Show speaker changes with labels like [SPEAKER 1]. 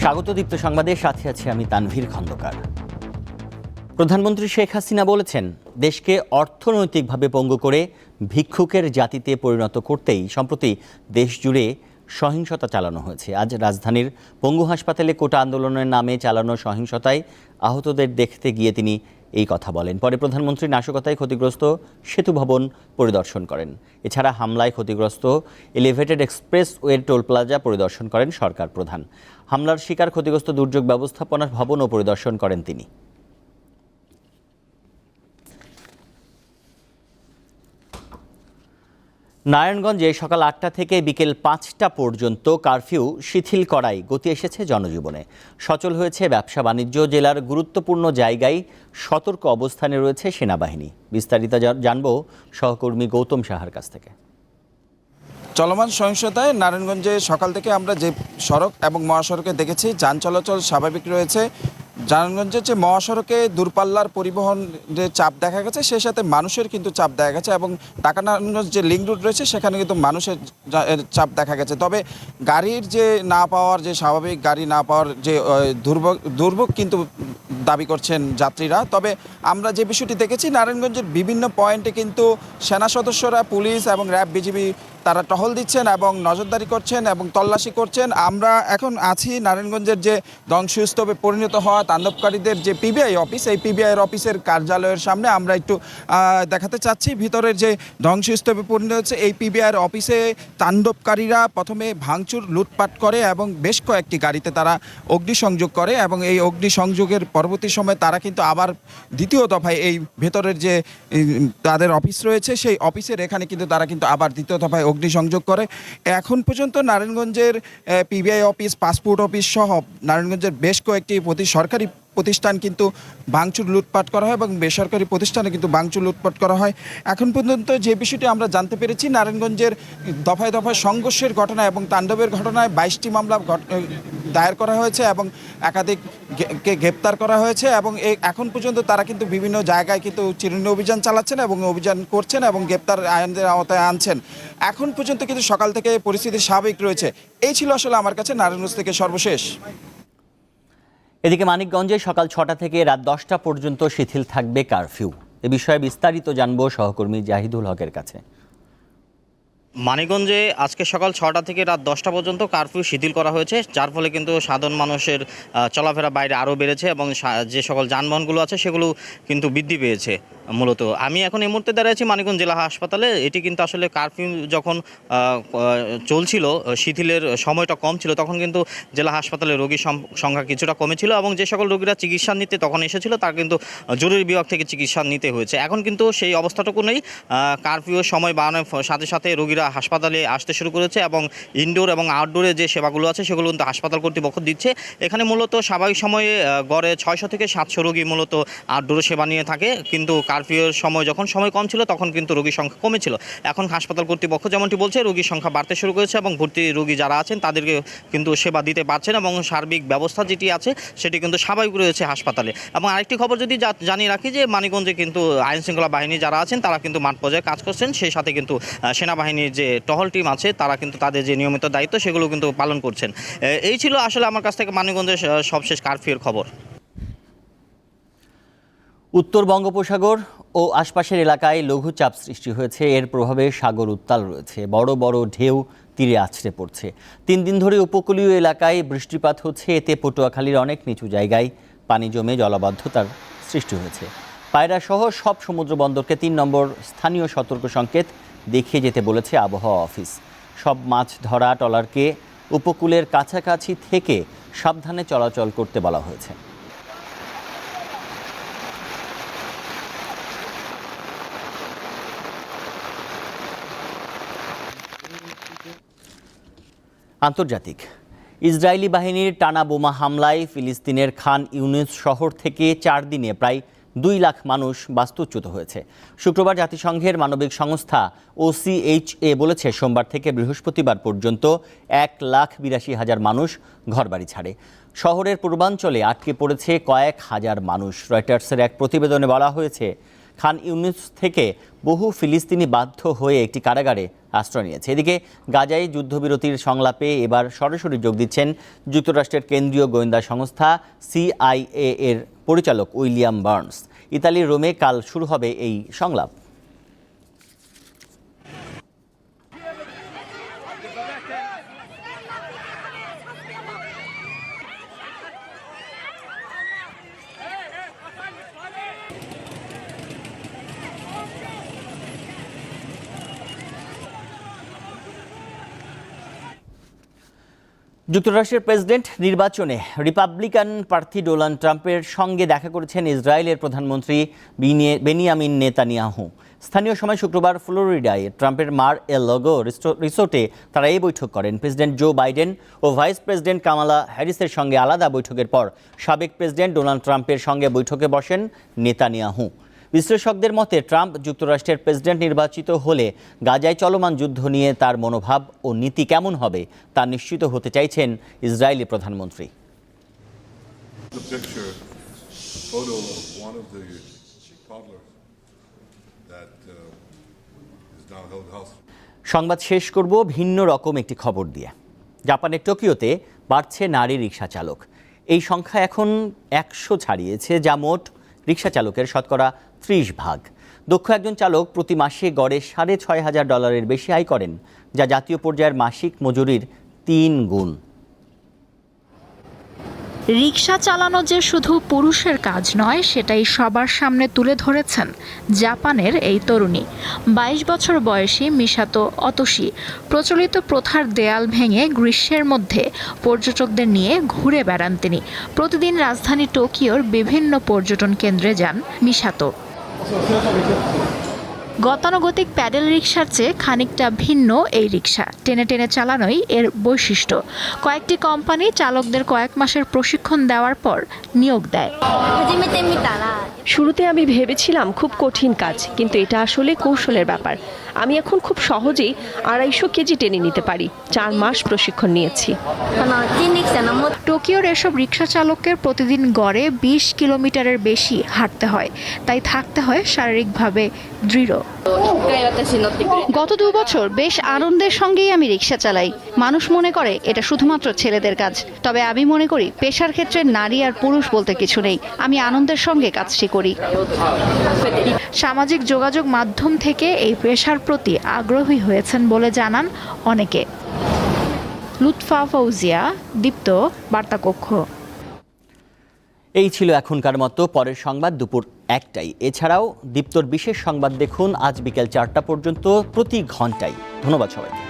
[SPEAKER 1] স্বাগত দীপ্ত সংবাদের সাথে আছি আমি তানভীর খন্দকার। প্রধানমন্ত্রী শেখ হাসিনা বলেছেন, দেশকে অর্থনৈতিকভাবে পঙ্গু করে ভিক্ষুকের জাতিতে পরিণত করতেই সম্প্রতি দেশ জুড়ে সহিংসতা চালানো হয়েছে। আজ রাজধানীর পঙ্গু হাসপাতালে কোটা আন্দোলনের নামে চালানো সহিংসতায় আহতদের দেখতে গিয়ে তিনি এই কথা বলেন। পরে প্রধানমন্ত্রী নাশকতায় ক্ষতিগ্রস্ত সেতু ভবন পরিদর্শন করেন। এছাড়া হামলায় ক্ষতিগ্রস্ত এলিভেটেড এক্সপ্রেসওয়ের টোল প্লাজা পরিদর্শন করেন সরকার প্রধান। হামলার শিকার ক্ষতিগ্রস্ত দুর্যোগ ব্যবস্থাপনার ভবনও পরিদর্শন করেন তিনি। নারায়ণগঞ্জে সকাল ৮টা থেকে বিকেল ৫টা পর্যন্ত কারফিউ শিথিল করায় গতি এসেছে জনজীবনে। সচল হয়েছে ব্যবসা বাণিজ্য। জেলার গুরুত্বপূর্ণ জায়গায় সতর্ক অবস্থানে রয়েছে সেনাবাহিনী। বিস্তারিত জানব সহকর্মী গৌতম সাহার কাছ থেকে।
[SPEAKER 2] চলমান সহিংসতায় নারায়ণগঞ্জে সকাল থেকে আমরা যে সড়ক এবং মহাসড়কে দেখেছি যান চলাচল স্বাভাবিক রয়েছে। নারায়ণগঞ্জের যে মহাসড়কে দূরপাল্লার পরিবহনের চাপ দেখা গেছে, সেই সাথে মানুষের কিন্তু চাপ দেখা গেছে এবং ঢাকা নারায়ণগঞ্জ যে লিঙ্ক রুট রয়েছে সেখানে কিন্তু মানুষের চাপ দেখা গেছে। তবে গাড়ির যে না পাওয়ার, যে স্বাভাবিক গাড়ি না পাওয়ার যে দুর্ভোগ কিন্তু দাবি করছেন যাত্রীরা। তবে আমরা যে বিষয়টি দেখেছি, নারায়ণগঞ্জের বিভিন্ন পয়েন্টে কিন্তু সেনা সদস্যরা, পুলিশ এবং র্যাব, বিজিবি তারা টহল দিচ্ছেন এবং নজরদারি করছেন এবং তল্লাশি করছেন। আমরা এখন আছি নারায়ণগঞ্জের যে ধ্বংসস্তূপে পরিণত হওয়া তাণ্ডবকারীদের যে পিবিআই অফিস, এই পিবিআইয়ের অফিসের কার্যালয়ের সামনে আমরা একটু দেখাতে চাচ্ছি ভিতরের যে ধ্বংসস্তূপে পরিণত হচ্ছে এই পিবিআইয়ের অফিসে তাণ্ডবকারীরা প্রথমে ভাঙচুর, লুটপাট করে এবং বেশ কয়েকটি গাড়িতে তারা অগ্নিসংযোগ করে এবং এই অগ্নিসংযোগের পরবর্তী সময় তারা কিন্তু আবার দ্বিতীয় দফায় এই ভেতরের যে তাদের অফিস রয়েছে সেই অফিসের এখানে কিন্তু তারা কিন্তু আবার দ্বিতীয় দফায় অগ্নিসংযোগ করে। এখন পর্যন্ত নারায়ণগঞ্জের পিবিআই অফিস, পাসপোর্ট অফিস সহ নারায়ণগঞ্জের বেশ কয়েকটি সরকারি প্রতিষ্ঠান কিন্তু ভাঙচুর, লুটপাট করা হয় এবং বেসরকারি প্রতিষ্ঠানে কিন্তু ভাঙচুর, লুটপাট করা হয়। এখন পর্যন্ত যে বিষয়টি আমরা জানতে পেরেছি, নারায়ণগঞ্জের দফায় দফায় সংঘর্ষের ঘটনা এবং তাণ্ডবের ঘটনায় 22টি মামলা দায়ের করা হয়েছে এবং একাধিককে গ্রেপ্তার করা হয়েছে এবং এখন পর্যন্ত তারা কিন্তু বিভিন্ন জায়গায় কিন্তু চিরুনি অভিযান চালাচ্ছেন এবং অভিযান করছেন এবং গ্রেপ্তার আইনের আওতায় আনছেন। এখন পর্যন্ত কিন্তু সকাল থেকে পরিস্থিতি স্বাভাবিক রয়েছে। এই ছিল আসলে আমার কাছে নারায়ণগঞ্জ থেকে সর্বশেষ।
[SPEAKER 1] এদিকে মানিকগঞ্জে সকাল 6টা থেকে রাত 10টা পর্যন্ত শিথিল থাকবে কারফিউ। এ বিষয়ে বিস্তারিত জানবো সহকর্মী জাহিদুল হকের কাছে।
[SPEAKER 3] মানিকগঞ্জে আজকে সকাল 6টা থেকে রাত 10টা পর্যন্ত কারফিউ শিথিল করা হয়েছে, যার ফলে কিন্তু সাধারণ মানুষের চলাফেরা বাইরে আরও বেড়েছে এবং যে সকল যানবাহনগুলো আছে সেগুলো কিন্তু বৃদ্ধি পেয়েছে। মূলত আমি এখন এই মুহূর্তে দাঁড়িয়ে আছি মানিকগঞ্জ জেলা হাসপাতালে। এটি কিন্তু আসলে কারফিউ যখন চলছিল, শিথিলের সময়টা কম ছিল, তখন কিন্তু জেলা হাসপাতালে রোগীর সংখ্যা কিছুটা কমেছিল এবং যে সকল রোগীরা চিকিৎসা নিতে তখন এসেছিল তার কিন্তু জরুরি বিভাগ থেকে চিকিৎসা নিতে হয়েছে। এখন কিন্তু সেই অবস্থাটুকু নেই। কারফিউর সময় বাড়ানোর সাথে সাথে রোগীরা হাসপাতালে আসতে শুরু করেছে এবং ইনডোর এবং আউটডোরে যে সেবাগুলো আছে সেগুলো কিন্তু হাসপাতাল কর্তৃপক্ষ দিচ্ছে। এখানে মূলত স্বাভাবিক সময়ে গড়ে 600 থেকে 700 রোগী মূলত আউটডোরে সেবা নিয়ে থাকে, কিন্তু কারফিউর সময় যখন সময় কম ছিল তখন কিন্তু রোগীর সংখ্যা কমেছিল। এখন হাসপাতাল কর্তৃপক্ষ যেমনটি বলছে, রোগীর সংখ্যা বাড়তে শুরু করেছে এবং ভর্তি রোগী যারা আছেন তাদেরকে কিন্তু সেবা দিতে পারছেন এবং সার্বিক ব্যবস্থা যেটি আছে সেটি কিন্তু স্বাভাবিক রয়েছে হাসপাতালে। এবং আরেকটি খবর যদি জানিয়ে রাখি যে মানিকগঞ্জে কিন্তু আইনশৃঙ্খলা বাহিনী যারা আছেন তারা কিন্তু মাঠ পর্যায়ে কাজ করছেন, সেই সাথে কিন্তু সেনাবাহিনীর যে টহল টিম আছে তারা কিন্তু তাদের যে নিয়মিত দায়িত্ব সেগুলো কিন্তু পালন করছেন। এই ছিল আসলে আমার কাছ থেকে মানিকগঞ্জের সবশেষ কারফিউর খবর।
[SPEAKER 1] উত্তর বঙ্গোপসাগর ও আশপাশের এলাকায় লঘুচাপ সৃষ্টি হয়েছে। এর প্রভাবে সাগর উত্তাল রয়েছে। বড় বড় ঢেউ তীরে আছড়ে পড়ছে। 3 দিন ধরে উপকূলীয় এলাকায় বৃষ্টিপাত হচ্ছে। এতে পটুয়াখালীর অনেক নিচু জায়গায় পানি জমে জলাবদ্ধতার সৃষ্টি হয়েছে। পায়রা সহ সব সমুদ্র বন্দরকে 3 নম্বর স্থানীয় সতর্ক সংকেত দেখিয়ে যেতে বলেছে আবহাওয়া অফিস। সব মাছ ধরা ট্রলারকে উপকূলের কাছাকাছি থেকে সাবধানে চলাচল করতে বলা হয়েছে। আন্তর্জাতিক, ইসরায়েলি বাহিনীর টানা বোমা হামলায় ফিলিস্তিনের খান ইউনিস শহর থেকে 4 দিনে প্রায় 2 লাখ মানুষ বাস্তুচ্যুত হয়েছে। শুক্রবার জাতিসংঘের মানবিক সংস্থা OCHA বলেছে, সোমবার থেকে বৃহস্পতিবার পর্যন্ত 1,82,000 মানুষ ঘরবাড়ি ছাড়ে। শহরের পূর্বাঞ্চলে আটকে পড়েছে কয়েক হাজার মানুষ। রয়টার্সের এক প্রতিবেদনে বলা হয়েছে, খান ইউনিস থেকে বহু ফিলিস্তিনি বাধ্য হয়ে একটি কারাগারে আশ্রয় নিয়েছে। এদিকে গাজায় যুদ্ধবিরতির সংলাপে এবার সরাসরি যোগ দিচ্ছেন যুক্তরাষ্ট্রের কেন্দ্রীয় গোয়েন্দা সংস্থা CIA এর পরিচালক উইলিয়াম বার্নস। ইতালির রোমে কাল শুরু হবে এই সংলাপ। যুক্তরাষ্ট্রের প্রেসিডেন্ট নির্বাচনে রিপাবলিকান প্রার্থী ডোনাল্ড ট্রাম্পের সঙ্গে দেখা করেছেন ইসরায়েলের প্রধানমন্ত্রী বেনিয়ামিন নেতানিয়াহু। স্থানীয় সময় শুক্রবার ফ্লোরিডায় ট্রাম্পের মার এ লগো রিসোর্টে তারা এই বৈঠক করেন। প্রেসিডেন্ট জো বাইডেন ও ভাইস প্রেসিডেন্ট কামালা হ্যারিসের সঙ্গে আলাদা বৈঠকের পর সাবেক প্রেসিডেন্ট ডোনাল্ড ট্রাম্পের সঙ্গে বৈঠকে বসেন নেতানিয়াহু। বিশ্লেষকদের মতে ট্রাম্প যুক্তরাষ্ট্রের প্রেসিডেন্ট নির্বাচিত হলে গাজায় চলমান যুদ্ধ নিয়ে তার মনোভাব ও নীতি কেমন হবে তা নিশ্চিত হতে চাইছেন ইসরায়েলি প্রধানমন্ত্রী।
[SPEAKER 4] The picture, photo of one of the toddlers that is now held hostage.
[SPEAKER 1] সংবাদ শেষ করব ভিন্ন রকম একটি খবর দিয়ে। জাপানের টোকিওতে বাড়ছে নারী রিকশা চালক। এই সংখ্যা এখন 100 ছাড়িয়েছে, যা মোট রিকশা চালকের শতকরা 30%। দক্ষ একজন চালক প্রতি মাসে গড়ে $6,500 বেশি আয় করেন, যা জাতীয় পর্যায়ের মাসিক মজুরির 3 গুণ।
[SPEAKER 5] রিকশা চালানো যে শুধু পুরুষের কাজ নয়, সেটাই সবার সামনে তুলে ধরেছেন জাপানের এই তরুণী। 22 বছর বয়সী মিসাতো অতোশি প্রচলিত প্রথার দেয়াল ভেঙে গ্রীষ্মের মধ্যে পর্যটকদের নিয়ে ঘুরে বেড়ান তিনি। প্রতিদিন রাজধানী টোকিওর বিভিন্ন পর্যটন কেন্দ্রে যান মিসাতো। গতানুগতিক প্যাডেল রিকশার চেয়ে খানিকটা ভিন্ন এই রিকশা। টেনে টেনে চালানোই এর বৈশিষ্ট্য। কয়েকটি কোম্পানি চালকদের কয়েক মাসের প্রশিক্ষণ দেওয়ার পর নিয়োগ দেয়।
[SPEAKER 6] শুরুতে আমি ভেবেছিলাম খুব কঠিন কাজ, কিন্তু এটা আসলে কৌশলের ব্যাপার। আমি এখন খুব সহজেই 250 কেজি টেনে নিতে পারি। 4 মাস প্রশিক্ষণ নিয়েছি।
[SPEAKER 5] টোকিওর এসব রিকশা চালকের প্রতিদিন গড়ে 20 কিলোমিটারের বেশি হাঁটতে হয়, তাই থাকতে হয় শারীরিকভাবে দৃঢ়।
[SPEAKER 7] গত 2 বছর বেশ আনন্দের সঙ্গেই আমি রিকশা চালাই। মানুষ মনে করে এটা শুধুমাত্র ছেলেদের কাজ, তবে আমি মনে করি পেশার ক্ষেত্রে নারী আর পুরুষ বলতে কিছু নেই। আমি আনন্দের সঙ্গে কাজটি করি।
[SPEAKER 5] সামাজিক যোগাযোগ মাধ্যম থেকে এই পেশার প্রতি আগ্রহী হয়েছেন বলে জানান অনেকে। লুৎফা ফৌজিয়া, দীপ্ত, বার্তাকক্ষ।
[SPEAKER 1] এই ছিল এখনকার মতো। পরের সংবাদ দুপুর 1টায়। এছাড়াও দীপ্তর বিশেষ সংবাদ দেখুন আজ বিকেল 4টা পর্যন্ত প্রতি ঘন্টায়। ধন্যবাদ সবাইকে।